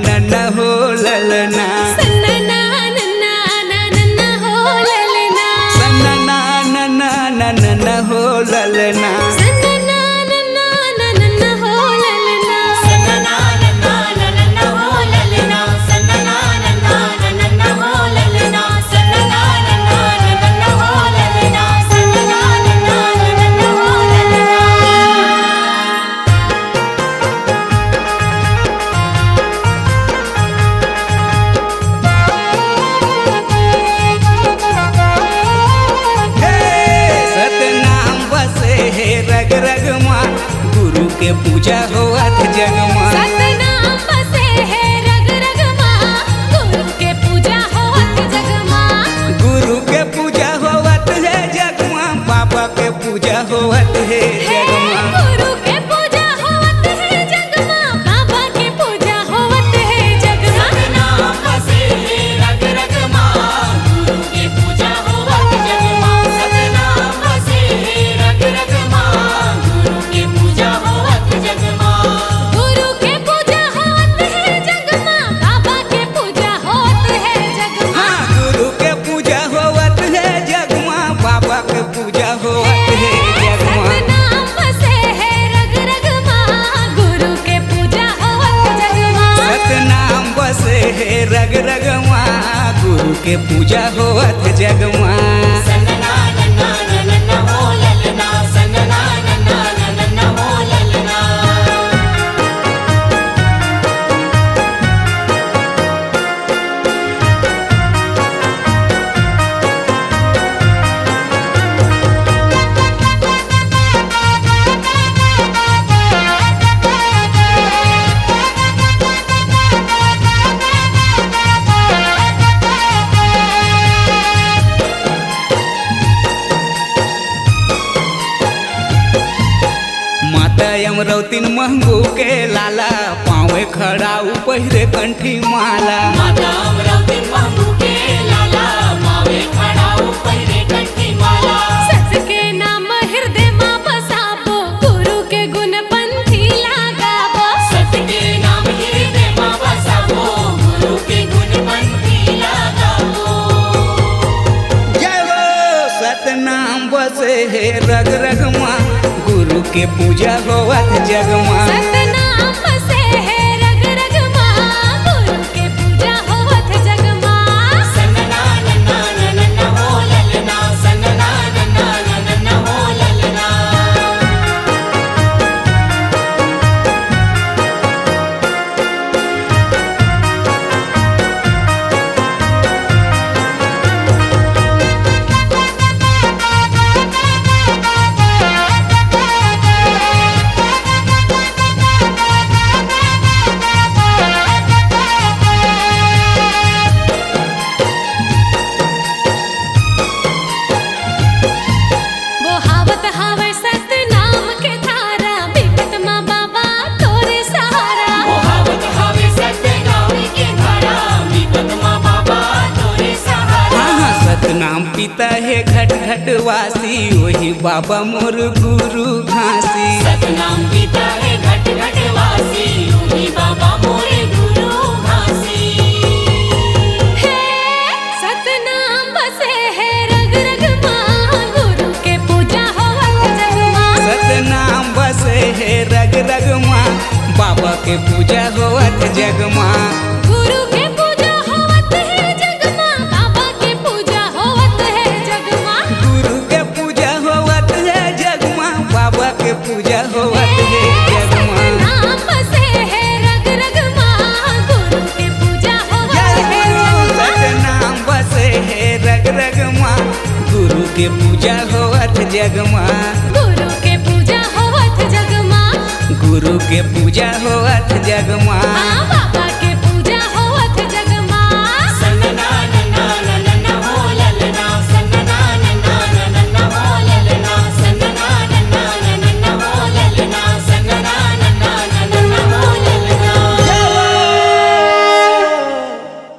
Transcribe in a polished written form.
नन्ना हो ललना सन्ना नन्ना नन्ना हो ललना सन्ना नन्ना नन्ना हो ललना सन्ना नन्ना नन्ना हो ललना सन्ना नन्ना नन्ना हो ललना सन्ना नन्ना नन्ना हो ललना सन्ना नन्ना नन्ना हो ललना सन्ना नन्ना नन्ना हो ललना। सतनाम बसे है रग रग माँ गुरु के पूजा होवत जग माँ सतनाम बसे है रग रग माँ गुरु के पूजा होवत जग माँ गुरु के पूजा होवत है जग माँ बाबा के पूजा होवत है जग माँ गुरु के पूजा होवत है जग माँ बाबा के पूजा होवत है जग माँ सतनाम बसे है रग रग माँ गुरु की पूजा होवत जग माँ सतनाम बसे है रग रग माँ गुरु की पूजा होवत जग माँ। गुरु के पूजा होवत है जग माँ बाबा के पूजा होवत है जग माँ हाँ गुरु के पूजा होवत है जग माँ बाबा के पूजा होवत है जग माँ सतनाम बसे है रग रग माँ गुरु के पूजा होवत जग माँ सतनाम बसे है रग रग माँ गुरु के पूजा होवत जग माँ सन्ना नन्ना नन्ना हो ललना सन्ना नन्ना नन्ना हो ललना। माता अमरौतीन महंगू के लाला पावे खड़ा पहिरे कंठी माला माता अमरावती महबू के लाला मावे खड़ा पहिरे कंठी माला सच के नाम हृदय माँ बसाबो गुरु के गुण पंथी लगाबो सत के नाम हृदय माँ बसाबो गुरु के गुण पंथी लगाबो। जय हो सतनाम बसे है रग रग माँ गुरु के पूजा होवत जग माँ सतनाम बसे है रग रग माँ गुरु के पूजा होवत जग माँ सन्ना नन्ना नन्ना हो ललना सन्ना नन्ना नन्ना हो ललना। वो हावत हावे सतनाम के धारा बिकट माँ बाबा तोरे सहारा मोहावत हावे सत्य नाम के धारा विपत माँ बाबा तोरे सहारा। हाँ हाँ सतनाम पिता है घट घट वासी वही बाबा मोर गुरु घासी सतनाम पिता है घट घट वासी उही बाबा मोरे गुरु घासी। है सतनाम बसे है रग रग माँ गुरु के पूजा होवत जग माँ सतनाम बसे है रग रग माँ बाबा के पूजा होवत जग माँ गुरु के पूजा होवत है जग माँ बाबा के पूजा होवत है जग माँ गुरु के पूजा होवत है जग माँ बाबा के पूजा होवत है जग माँ सतनाम बसे है रग रग माँ गुरु के पूजा होवत जय है गुरु जग माँ सतनाम बसे है रग रग माँ गुरु के पूजा होवत जग माँ गुरु के पूजा होवत जग माँ गुरु के पूजा होवत जग माँ हाँ बाबा